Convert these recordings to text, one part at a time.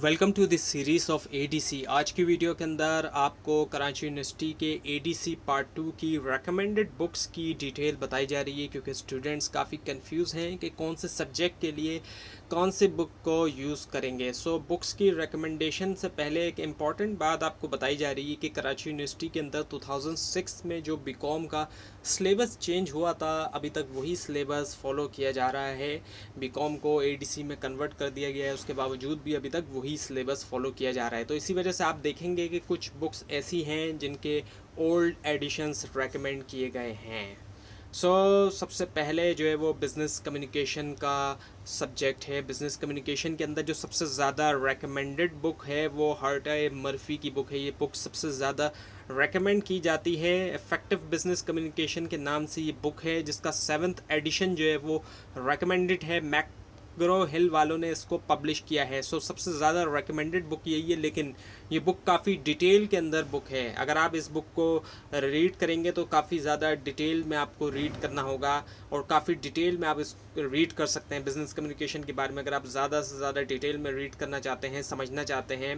Welcome to this series of ADC. आज की video के अंदर आपको कराची यूनिवर्सिटी के एडीसी पार्ट 2 की रेकमेंडेड बुक्स की डिटेल बताई जा रही है, क्योंकि स्टूडेंट्स काफ़ी कंफ्यूज हैं कि कौन से सब्जेक्ट के लिए कौन से बुक को यूज़ करेंगे। सो बुक्स की रिकमेंडेशन से पहले एक इम्पॉर्टेंट बात आपको बताई जा रही है कि कराची यूनिवर्सिटी के अंदर 2006 में जो बीकॉम का सिलेबस चेंज हुआ था, अभी तक वही सिलेबस फॉलो किया जा रहा है। बीकॉम को एडीसी में कन्वर्ट कर दिया गया है, उसके बावजूद भी अभी तक वही सिलेबस फॉलो किया जा रहा है। तो इसी वजह से आप देखेंगे कि कुछ बुक्स ऐसी हैं जिनके ओल्ड एडिशंस रेकमेंड किए गए हैं। सबसे पहले जो है वो बिज़नेस कम्युनिकेशन का सब्जेक्ट है। बिज़नेस कम्युनिकेशन के अंदर जो सबसे ज़्यादा रेकमेंडेड बुक है वो हर्टे मर्फी की बुक है। ये बुक सबसे ज़्यादा रेकमेंड की जाती है। इफ़ेक्टिव बिज़नेस कम्युनिकेशन के नाम से ये बुक है, जिसका 7th एडिशन जो है वो रेकमेंडेड है। मैकग्रो हिल वालों ने इसको पब्लिश किया है। सबसे ज़्यादा रेकमेंडेड बुक यही है, लेकिन ये बुक काफ़ी डिटेल के अंदर बुक है। अगर आप इस बुक को रीड करेंगे तो काफ़ी ज़्यादा डिटेल में आपको रीड करना होगा, और काफ़ी डिटेल में आप इस रीड कर सकते हैं। बिज़नेस कम्युनिकेशन के बारे में अगर आप ज़्यादा से ज़्यादा डिटेल में रीड करना चाहते हैं, समझना चाहते हैं,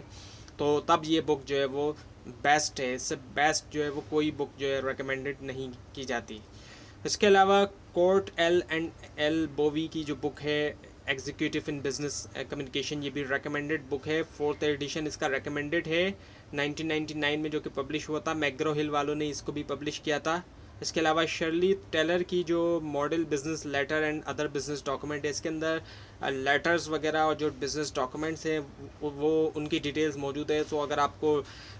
तो तब ये बुक जो है वो बेस्ट है। इससे बेस्ट जो है वो कोई बुक जो है रिकमेंडेड नहीं की जाती। इसके अलावा कोर्ट एल बोवी की जो बुक है एग्जीक्यूटिव इन बिजनेस कम्युनिकेशन, ये भी रेकमेंडेड बुक है। 4th एडिशन इसका रेकमेंडेड है 1999 में, जो कि पब्लिश हुआ था। मैकग्रो हिल वालों ने इसको भी पब्लिश किया था। इसके अलावा शर्ली टेलर की जो model business letter and other business document है, इसके अंदर लेटर्स वगैरह और जो बिजनेस डॉक्यूमेंट्स हैं वो उनकी डिटेल्स मौजूद है। तो अगर आपको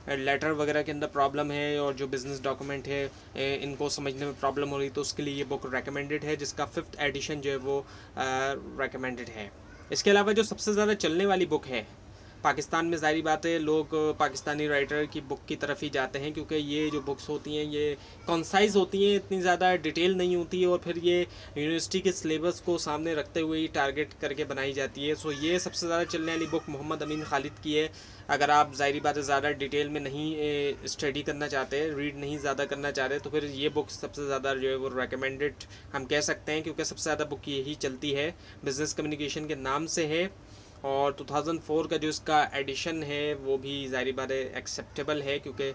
लेटर वगैरह के अंदर प्रॉब्लम है और जो बिज़नेस डॉक्यूमेंट है इनको समझने में प्रॉब्लम हो रही, तो उसके लिए ये बुक रेकमेंडेड है, जिसका 5th एडिशन जो है वो रेकमेंडेड है। इसके अलावा जो सबसे ज़्यादा चलने वाली बुक है पाकिस्तान में, ज़ाहिर बात है लोग पाकिस्तानी राइटर की बुक की तरफ ही जाते हैं, क्योंकि ये जो बुक्स होती हैं ये कॉन्साइज होती हैं, इतनी ज़्यादा डिटेल नहीं होती है, और फिर ये यूनिवर्सिटी के सिलेबस को सामने रखते हुए ही टारगेट करके बनाई जाती है। ये सबसे ज़्यादा चलने वाली बुक मोहम्मद अमीन खालिद की है। अगर आप ज़ाहिर बात है ज़्यादा डिटेल में नहीं स्टडी करना चाहते, रीड नहीं ज़्यादा करना चाहते, तो फिर ये बुक सबसे ज़्यादा जो है वो रिकमेंडेड हम कह सकते हैं, क्योंकि सबसे ज़्यादा बुक यही चलती है, बिज़नेस कम्युनिकेशन के नाम से है। और 2004 का जो इसका एडिशन है वो भी ज़ाहिर बात है एक्सेप्टेबल है, क्योंकि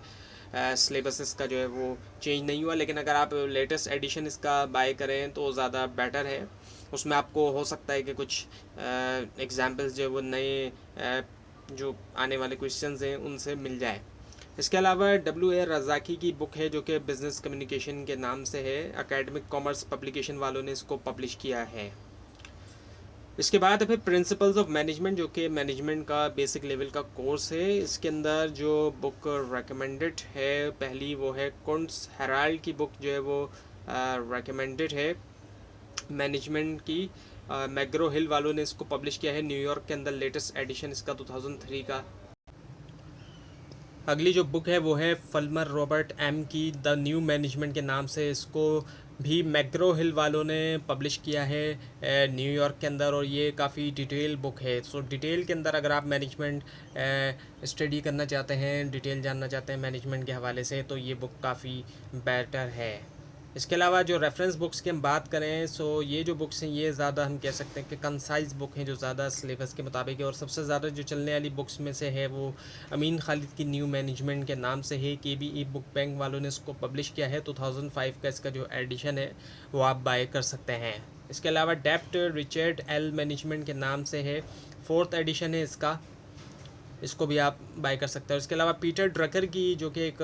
सिलेबस इसका जो है वो चेंज नहीं हुआ। लेकिन अगर आप लेटेस्ट एडिशन इसका बाय करें तो ज़्यादा बेटर है। उसमें आपको हो सकता है कि कुछ एग्जांपल्स जो है वो नए जो आने वाले क्वेश्चंस हैं उनसे मिल जाए। इसके अलावा W.A. रज़ाकी की बुक है, जो कि बिज़नेस कम्युनिकेशन के नाम से है। एकेडमिक कॉमर्स पब्लिकेशन वालों ने इसको पब्लिश किया है। इसके बाद फिर प्रिंसिपल्स ऑफ मैनेजमेंट, जो कि मैनेजमेंट का बेसिक लेवल का कोर्स है। इसके अंदर जो बुक रेकमेंडेड है पहली वो है कुंट्स हेराल्ड की बुक, जो है वो रेकमेंडेड है मैनेजमेंट की। मैकग्रो हिल वालों ने इसको पब्लिश किया है न्यूयॉर्क के अंदर। लेटेस्ट एडिशन इसका 2003 का। अगली जो बुक है वो है फल्मर रॉबर्ट एम की द न्यू मैनेजमेंट के नाम से। इसको भी मैकग्रो हिल वालों ने पब्लिश किया है न्यूयॉर्क के अंदर, और ये काफ़ी डिटेल बुक है। डिटेल के अंदर अगर आप मैनेजमेंट स्टडी करना चाहते हैं, डिटेल जानना चाहते हैं मैनेजमेंट के हवाले से, तो ये बुक काफ़ी बेटर है। इसके अलावा जो रेफरेंस बुक्स की हम बात करें, ये जो बुक्स हैं ये ज़्यादा हम कह सकते हैं कि कंसाइज बुक हैं, जो ज़्यादा सिलेबस के मुताबिक है। और सबसे ज़्यादा जो चलने वाली बुक्स में से है वो अमीन खालिद की न्यू मैनेजमेंट के नाम से है। KBE बुक बैंक वालों ने इसको पब्लिश किया है। 2005 का इसका जो एडिशन है वो आप बाय कर सकते हैं। इसके अलावा डेप्ट रिचर्ड एल मैनेजमेंट के नाम से है, 4th एडिशन है इसका। इसको भी आप बाय कर सकते हैं। इसके अलावा पीटर ड्रकर की, जो कि एक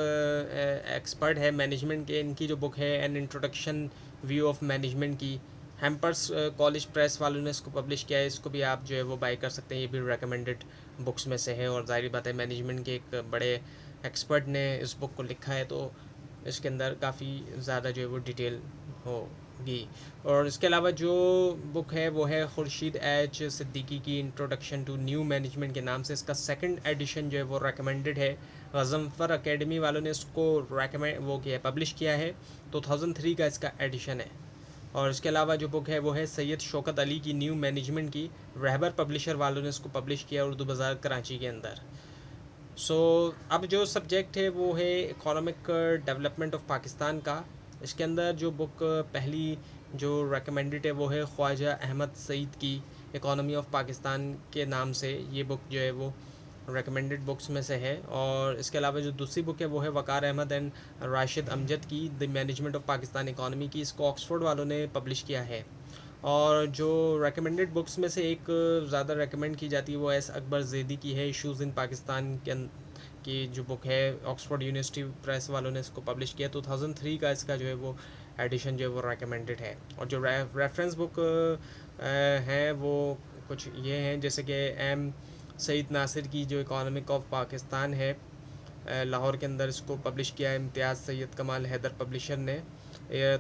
एक्सपर्ट है मैनेजमेंट के, इनकी जो बुक है an introduction view of management की, हैम्पर्स कॉलेज प्रेस वालों ने इसको पब्लिश किया है। इसको भी आप जो है वो बाय कर सकते हैं, ये भी रेकमेंडेड बुक्स में से है। और ज़ाहिर बात है मैनेजमेंट के एक बड़े एक्सपर्ट ने इस बुक को लिखा है, तो इसके अंदर काफ़ी ज़्यादा जो है वो डिटेल होगी। और इसके अलावा जो बुक है वो है खुर्शीद एच सिद्दीकी की इंट्रोडक्शन टू न्यू मैनेजमेंट के नाम से। इसका 2nd एडिशन जो है वो रेकमेंडेड है। गज़नफ़र एकेडमी वालों ने इसको वो किया पब्लिश किया है। 2003 का इसका एडिशन है। और इसके अलावा जो बुक है वो है सैयद शौकत अली की न्यू मैनेजमेंट की, रहबर पब्लिशर वालों ने इसको पब्लिश किया उर्दू बाज़ार कराची के अंदर। अब जो सब्जेक्ट है वो है इकोनॉमिक डेवलपमेंट ऑफ पाकिस्तान का। इसके अंदर जो बुक पहली जो रेकमेंडेड है वो है ख्वाजा अहमद सईद की इकोनॉमी ऑफ पाकिस्तान के नाम से। ये बुक जो है वो रेकमेंडेड बुक्स में से है। और इसके अलावा जो दूसरी बुक है वो है वक़ार अहमद एंड राशिद अमजद की the management of Pakistan economy की। इसको ऑक्सफोर्ड वालों ने पब्लिश किया है। और जो रेकमेंडेड बुक्स में से एक ज़्यादा रेकमेंड की जाती है वो एस अकबर ज़ैदी की है, इशूज़ इन पाकिस्तान की जो बुक है। ऑक्सफोर्ड यूनिवर्सिटी प्रेस वालों ने इसको पब्लिश किया। 2003 का इसका जो है वो एडिशन जो है वो रेकमेंडेड है। और जो रेफरेंस बुक हैं वो कुछ ये हैं, जैसे कि एम सईद नासिर की जो इकोनॉमिक ऑफ पाकिस्तान है, लाहौर के अंदर इसको पब्लिश किया है इम्तियाज़ सैयद कमाल हैदर पब्लिशर ने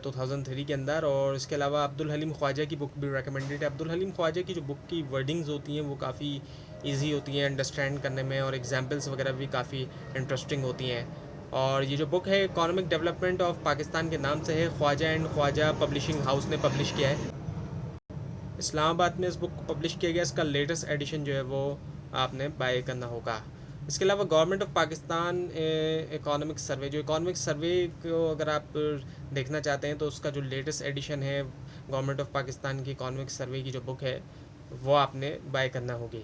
2003 के अंदर। और इसके अलावा अब्दुल हलीम ख्वाजा की बुक भी रेकमेंडेड है। अब्दुल हलीम ख्वाजा की जो बुक की वर्डिंग्स होती हैं वो काफ़ी इजी होती हैं अंडरस्टैंड करने में, और एग्जांपल्स वगैरह भी काफ़ी इंटरेस्टिंग होती हैं। और ये जो बुक है इकोनॉमिक डेवलपमेंट ऑफ पाकिस्तान के नाम से है, Khwaja and Khwaja publishing house ने पब्लिश किया है। इस्लामाबाद में इस बुक को पब्लिश किया गया। इसका लेटेस्ट एडिशन जो है वो आपने बाय करना होगा। इसके अलावा government of Pakistan economic survey, जो इकोनॉमिक सर्वे को अगर आप देखना चाहते हैं तो उसका जो लेटेस्ट एडिशन है गवर्नमेंट ऑफ पाकिस्तान की इकोनॉमिक सर्वे की जो बुक है वो आपने बाय करना होगी।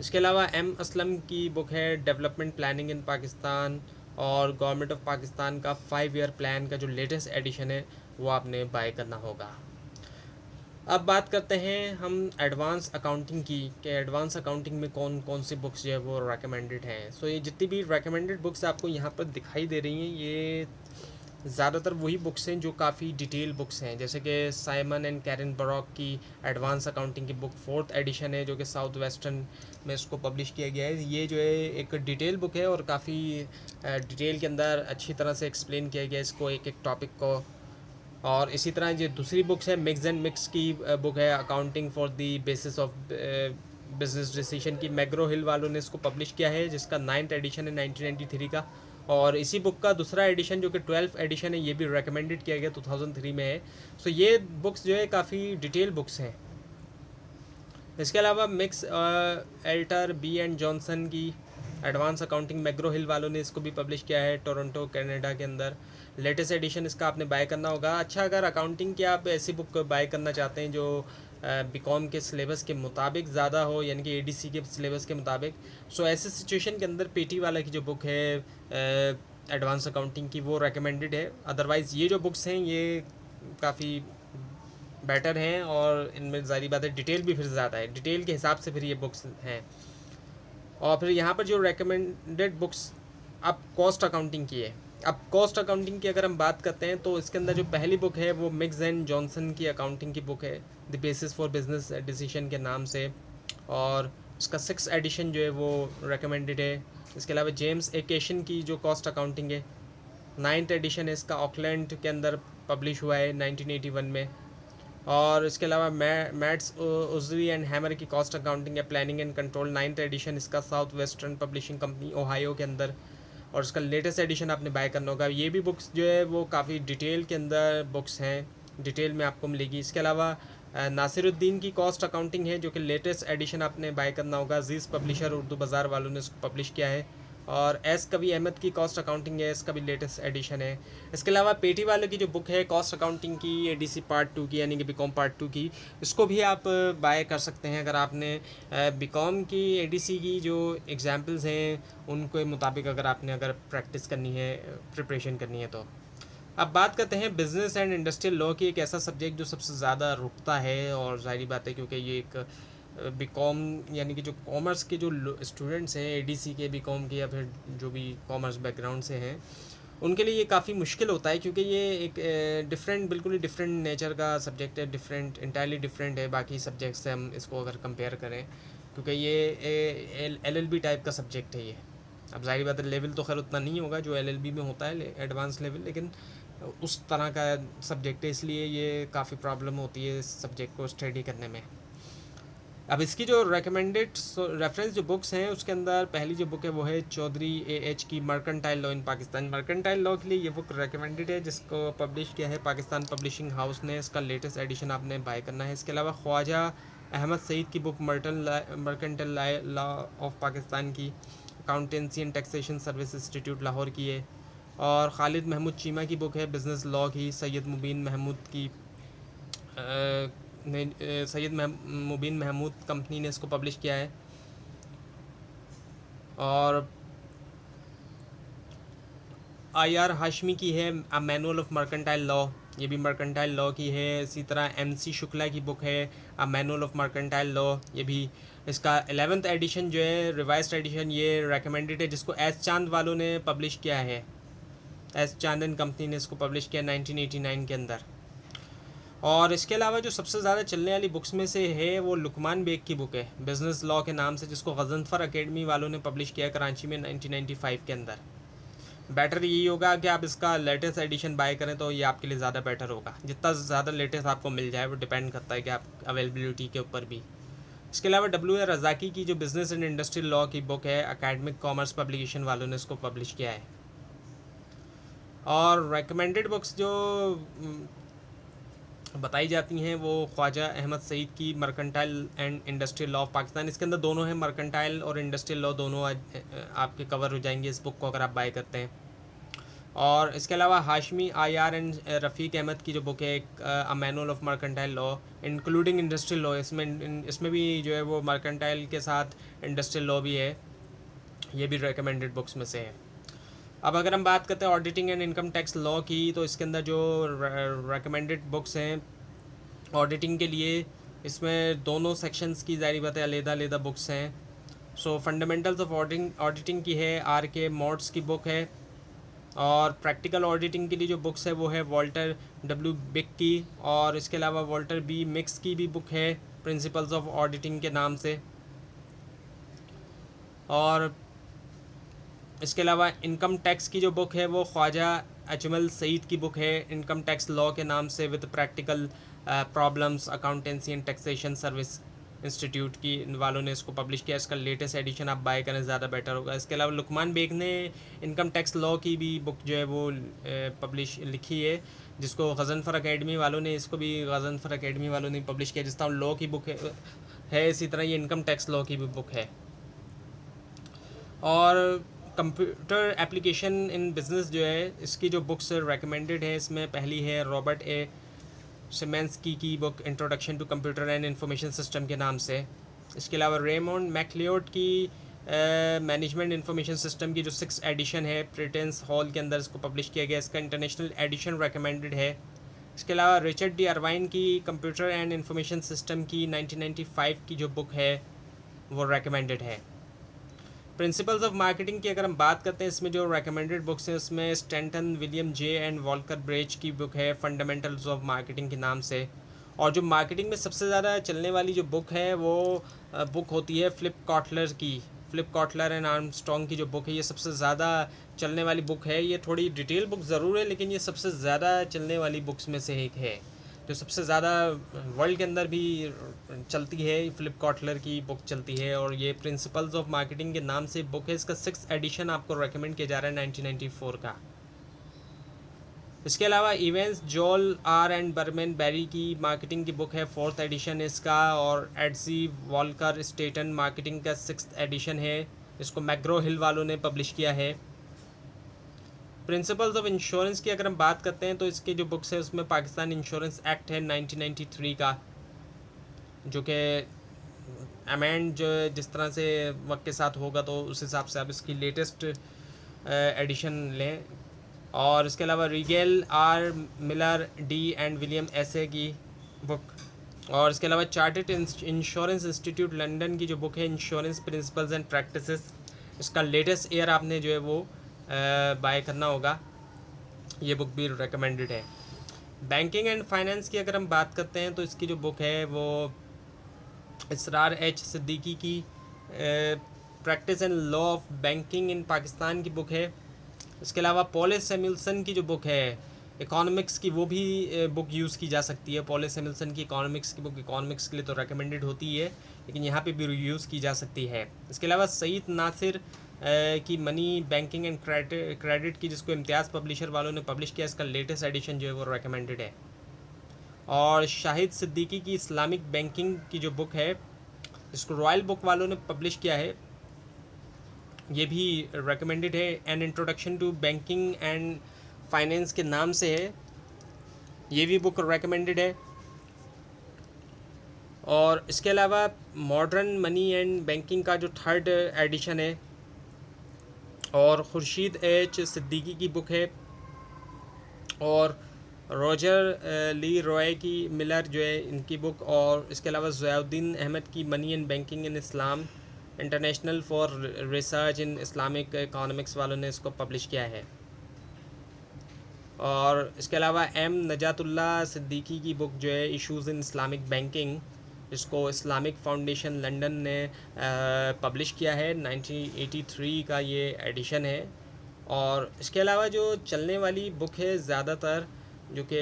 इसके अलावा एम असलम की बुक है डेवलपमेंट प्लानिंग इन पाकिस्तान, और गवर्नमेंट ऑफ पाकिस्तान का 5 ईयर प्लान का जो लेटेस्ट एडिशन है वो आपने बाय करना होगा। अब बात करते हैं हम एडवांस अकाउंटिंग की, कि एडवांस अकाउंटिंग में कौन कौन सी बुक्स जो है वो रेकमेंडेड हैं। सो ये जितनी भी रेकमेंडेड बुक्स आपको यहाँ पर दिखाई दे रही हैं ये ज़्यादातर वही बुक्स हैं जो काफ़ी डिटेल बुक्स हैं, जैसे कि साइमन एंड कैरन बरॉक की एडवांस अकाउंटिंग की बुक 4th एडिशन है जो कि साउथ वेस्टर्न में इसको पब्लिश किया गया है। ये जो है एक डिटेल बुक है और काफ़ी डिटेल के अंदर अच्छी तरह से एक्सप्लेन किया गया है इसको, एक एक टॉपिक को। और इसी तरह जो दूसरी बुक्स है मिक्स एंड मिक्स की बुक है accounting for the basis of business decision की, मैग्रो हिल वालों ने इसको पब्लिश किया है, जिसका 9th एडिशन है 1993 का। और इसी बुक का दूसरा एडिशन जो कि 12th एडिशन है ये भी रिकमेंडेड किया गया 2003 में है। सो ये बुक्स जो है काफ़ी डिटेल बुक्स हैं। इसके अलावा Meigs Walter B and Johnson की एडवांस अकाउंटिंग मैग्रो हिल वालों ने इसको भी पब्लिश किया है टोरंटो कनाडा के अंदर। लेटेस्ट एडिशन इसका आपने बाय करना होगा। अच्छा, अगर अकाउंटिंग की आप ऐसी बुक बाय करना चाहते हैं जो बीकॉम के सिलेबस के मुताबिक ज़्यादा हो, यानी कि एडीसी के सिलेबस के मुताबिक, सो ऐसे सिचुएशन के अंदर पेटी वाला की जो बुक है एडवांस अकाउंटिंग की वो रेकमेंडेड है। अदरवाइज़ ये जो बुक्स हैं ये काफ़ी बेटर हैं और इनमें ज़ाहिर बात है डिटेल भी फिर ज़्यादा है, डिटेल के हिसाब से फिर ये बुक्स हैं। और फिर यहाँ पर जो रेकमेंडेड बुक्स अब कॉस्ट अकाउंटिंग की है। अब कॉस्ट अकाउंटिंग की अगर हम बात करते हैं तो इसके अंदर जो पहली बुक है वो मिक्स एंड जॉनसन की अकाउंटिंग की बुक है, the basis for business decision के नाम से। और इसका 6th एडिशन जो है वो रेकमेंडेड है। इसके अलावा जेम्स एकेशन की जो कॉस्ट अकाउंटिंग है 9th एडिशन है इसका, ऑकलैंड के अंदर पब्लिश हुआ है 1981 में। और इसके अलावा मैट्स उजवी एंड हैमर की कॉस्ट अकाउंटिंग है planning and control, 9th edition इसका, South Western Publishing Company Ohio के अंदर। और इसका लेटेस्ट एडिशन आपने बाय करना होगा। ये भी बुक्स जो है वो काफ़ी डिटेल के अंदर बुक्स हैं, डिटेल में आपको मिलेगी। इसके अलावा नासिरुद्दीन की कॉस्ट अकाउंटिंग है जो कि लेटेस्ट एडिशन आपने बाय करना होगा। अजीज़ पब्लिशर उर्दू बाज़ार वालों ने इसको पब्लिश किया है। और एस कवी अहमद की कॉस्ट अकाउंटिंग है, इसका भी लेटेस्ट एडिशन है। इसके अलावा पेटी वाले की जो बुक है कॉस्ट अकाउंटिंग की एडीसी पार्ट 2 की, यानी कि बीकॉम पार्ट 2 की, इसको भी आप बाय कर सकते हैं अगर आपने बीकॉम की एडीसी की जो एग्जांपल्स हैं उनके मुताबिक अगर प्रैक्टिस करनी है, प्रिपरेशन करनी है। तो अब बात करते हैं बिज़नेस एंड इंडस्ट्रियल लॉ की, एक ऐसा सब्जेक्ट जो सबसे ज़्यादा रुकता है, और ज़ाहिर बात है क्योंकि ये एक बीकॉम यानी कि जो कॉमर्स के जो स्टूडेंट्स हैं एडीसी के बीकॉम के या फिर जो भी कॉमर्स बैकग्राउंड से हैं उनके लिए ये काफ़ी मुश्किल होता है, क्योंकि ये एक डिफरेंट, बिल्कुल ही डिफरेंट नेचर का सब्जेक्ट है, डिफरेंट, इंटायरली डिफरेंट है बाकी सब्जेक्ट से हम इसको अगर कंपेयर करें, क्योंकि ये एलएलबी टाइप का सब्जेक्ट है ये। अब ज़ाहिर बात है लेवल तो खैर उतना नहीं होगा जो एलएलबी में होता है एडवांस लेवल, लेकिन उस तरह का सब्जेक्ट है, इसलिए ये काफ़ी प्रॉब्लम होती है इस सब्जेक्ट को स्टडी करने में। अब इसकी जो रेकमेंडेड रेफरेंस जो बुक्स हैं उसके अंदर पहली जो बुक है वो है चौधरी एच की mercantile law in Pakistan. Mercantile law के लिए ये बुक रेकमेंडेड है, जिसको पब्लिश किया है पाकिस्तान पब्लिशिंग हाउस ने। इसका लेटेस्ट एडिशन आपने बाय करना है। इसके अलावा ख्वाजा अहमद सईद की book mercantile law of Pakistan की, accountancy and taxation service institute Lahore की है। और खालिद महमूद चीमा की बुक है बिज़नेस लॉ की, सैयद मुबीन महमूद की सैयद मुबीन महमूद कंपनी ने इसको पब्लिश किया है। और आर हाशमी की है a manual of mercantile law, ये भी मर्केंटाइल लॉ की है। इसी तरह MC शुक्ला की बुक है a manual of mercantile law, ये भी इसका 11th एडिशन जो है, रिवाइज्ड एडिशन, ये रेकमेंडेड है, जिसको एस चांद वालों ने पब्लिश किया है। एस चांद एंड कंपनी ने इसको पब्लिश किया 1989 के अंदर। और इसके अलावा जो सबसे ज़्यादा चलने वाली बुक्स में से है वो लुकमान बेग की बुक है, बिज़नेस लॉ के नाम से, जिसको गज़नफ़र एकेडमी वालों ने पब्लिश किया कराची में 1995 के अंदर। बेटर यही होगा कि आप इसका लेटेस्ट एडिशन बाय करें, तो ये आपके लिए ज़्यादा बेटर होगा। जितना ज़्यादा लेटेस्ट आपको मिल जाए वो डिपेंड करता है कि आप अवेलेबिलिटी के ऊपर भी। इसके अलावा W.A. रज़ाकी की जो बिज़नेस एंड इंडस्ट्रियल लॉ की बुक है, एकेडमिक कॉमर्स पब्लिकेशन वालों ने इसको पब्लिश किया है। और रेकमेंडेड बुक्स जो बताई जाती हैं वो ख्वाजा अहमद सईद की mercantile and industrial law of Pakistan, इसके अंदर दोनों हैं, मर्केंटाइल और इंडस्ट्रियल लॉ दोनों आपके कवर हो जाएंगे इस बुक को अगर आप बाय करते हैं। और इसके अलावा हाशमी IR एंड रफ़ीक अहमद की जो बुक है a manual of mercantile law including industrial law, इसमें भी जो है वो मर्केंटाइल के साथ इंडस्ट्रियल लॉ भी है, ये भी रिकमेंडेड बुक्स में से है। अब अगर हम बात करते हैं auditing and income tax law की, तो इसके अंदर जो रिकमेंडेड बुक्स हैं ऑडिटिंग के लिए, इसमें दोनों सेक्शंस की ज़ाहिर बात है अलग-अलग बुक्स हैं। सो फंडामेंटल्स ऑफ ऑडिटिंग की है RK मोट्स की बुक है। और प्रैक्टिकल ऑडिटिंग के लिए जो बुक्स है वो है वॉल्टर W बिक की, और इसके अलावा वॉल्टर B मिक्स की भी बुक है प्रिंसिपल्स ऑफ ऑडिटिंग के नाम से। और इसके अलावा इनकम टैक्स की जो बुक है वो ख्वाजा अजमल सईद की बुक है, इनकम टैक्स लॉ के नाम से, with practical problems accountancy and taxation service institute की वालों ने इसको पब्लिश किया। इसका लेटेस्ट एडिशन आप बाय करें ज़्यादा बेटर होगा। इसके अलावा लुकमान बेग ने इनकम टैक्स लॉ की भी बुक जो है वो पब्लिश लिखी है, जिसको गज़नफ़र एकेडमी वालों ने, इसको भी गज़नफ़र एकेडमी वालों ने पब्लिश किया। जिस तरह लॉ की बुक है इसी तरह ये इनकम टैक्स लॉ की भी बुक है। और कंप्यूटर एप्लीकेशन इन बिज़नेस जो है, इसकी जो बुक्स रेकमेंडेड है, इसमें पहली है रॉबर्ट A. सिमेंस्की की book introduction to computer and information system के नाम से। इसके अलावा रेमोंड मैकलियोड की मैनेजमेंट इंफॉर्मेशन सिस्टम की जो 6th एडिशन है, प्रिटेंस हॉल के अंदर इसको पब्लिश किया गया, इसका इंटरनेशनल एडिशन रेकमेंडेड है। इसके अलावा रिचर्ड D. अर्वाइन की कंप्यूटर एंड इंफॉर्मेशन सिस्टम की 1995 की जो बुक है वो रेकमेंडेड है। प्रिंसिपल्स ऑफ मार्केटिंग की अगर हम बात करते हैं, इसमें जो रेकमेंडेड बुक्स हैं उसमें Stanton William J. And Volker breach की बुक है फंडामेंटल्स ऑफ मार्केटिंग के नाम से। और जो मार्केटिंग में सबसे ज़्यादा चलने वाली जो बुक है वो बुक होती है फ्लिप कॉटलर की, फ्लिप कॉटलर एंड आर्मस्ट्रॉन्ग की जो बुक है, ये सबसे ज़्यादा चलने वाली बुक है। ये थोड़ी डिटेल बुक ज़रूर है, लेकिन ये सबसे ज़्यादा चलने वाली बुक्स में से एक है, जो सबसे ज़्यादा वर्ल्ड के अंदर भी चलती है। फ्लिप कॉटलर की बुक चलती है, और ये प्रिंसिपल्स ऑफ मार्केटिंग के नाम से बुक है। इसका 6th एडिशन आपको रेकमेंड किया जा रहा है 1994 का। इसके अलावा इवेंट्स जोल R. एंड बर्मन बेरी की मार्केटिंग की बुक है, 4th एडिशन इसका। और एडसी वॉल्कर स्टेटन मार्केटिंग का 6th एडिशन है, इसको मैग्रो हिल वालों ने पब्लिश किया है। प्रिंसिपल्स ऑफ इंश्योरेंस की अगर हम बात करते हैं, तो इसकी जो बुक्स है उसमें पाकिस्तान इंश्योरेंस एक्ट है 1993 का, जो कि अमेंड जो जिस तरह से वक्त के साथ होगा तो उस हिसाब से आप इसकी लेटेस्ट एडिशन लें। और इसके अलावा Rigel R. Miller D. And William S.A. की बुक। और इसके अलावा चार्टर्ड इंश्योरेंस इंस्टीट्यूट लंदन की जो बुक है इंश्योरेंस प्रिंसिपल्स एंड प्रैक्टिसेस, इसका लेटेस्ट ईयर आपने जो है वो बाय करना होगा, ये बुक भी रिकमेंडेड है। बैंकिंग एंड फाइनेंस की अगर हम बात करते हैं, तो इसकी जो बुक है वो इसरार H. सिद्दीकी की practice and law of banking in Pakistan की बुक है। इसके अलावा पॉल सैमुअल्सन की जो बुक है इकोनॉमिक्स की, वो भी बुक यूज़ की जा सकती है। पॉल सैमुअल्सन की इकोनॉमिक्स की बुक इकोनॉमिक्स के लिए तो रेकमेंडेड होती है, लेकिन यहाँ पे भी यूज़ की जा सकती है। इसके अलावा सईद नासिर की मनी बैंकिंग एंड क्रेडिट की, जिसको इम्तियाज़ पब्लिशर वालों ने पब्लिश किया, इसका लेटेस्ट एडिशन जो है वो रेकमेंडेड है। और शाहिद सिद्दीकी की इस्लामिक बैंकिंग की जो बुक है, जिसको रॉयल बुक वालों ने पब्लिश किया है, ये भी रेकमेंडेड है। An introduction to banking and finance के नाम से है, ये भी बुक रेकमेंडेड है। और इसके अलावा मॉडर्न मनी एंड बैंकिंग का जो 3rd एडिशन है, और खुर्शीद एच सिद्दीकी की बुक है, और रॉजर ली रॉय की मिलर जो है इनकी बुक, और इसके अलावा ज़ियाउद्दीन अहमद की money and banking in Islam, international for research in Islamic economics वालों ने इसको पब्लिश किया है। और इसके अलावा एम नजातुल्ला सिद्दीकी की बुक जो है इश्यूज़ इन इस्लामिक बैंकिंग, इसको इस्लामिक फाउंडेशन लंदन ने पब्लिश किया है, 1983 का ये एडिशन है। और इसके अलावा जो चलने वाली बुक है ज़्यादातर, जो कि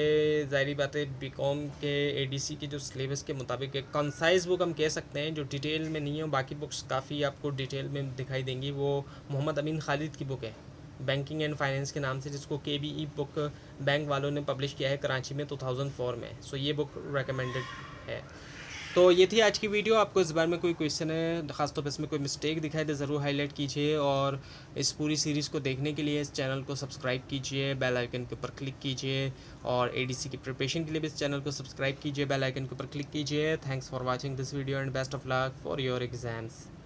ज़ाहिरी बात है बीकॉम के एडीसी के जो सिलेबस के मुताबिक एक कंसाइज बुक हम कह सकते हैं, जो डिटेल में नहीं है। बाकी बुक्स काफ़ी आपको डिटेल में दिखाई देंगी। वो मोहम्मद अमीन खालिद की बुक है बैंकिंग एंड फाइनेंस के नाम से, जिसको KBE बुक बैंक वालों ने पब्लिश किया है कराची में 2004 में। सो ये बुक रेकमेंडेड है। तो ये थी आज की वीडियो। आपको इस बारे में कोई क्वेश्चन है, ख़ासतौर पर इसमें कोई मिस्टेक दिखाए तो ज़रूर हाईलाइट कीजिए, और इस पूरी सीरीज़ को देखने के लिए इस चैनल को सब्सक्राइब कीजिए, बेल आइकन के ऊपर क्लिक कीजिए, और ADC की प्रिपरेशन के लिए भी इस चैनल को सब्सक्राइब कीजिए, बेल आइकन के ऊपर क्लिक कीजिए। Thanks for watching this video and best of luck for your exams.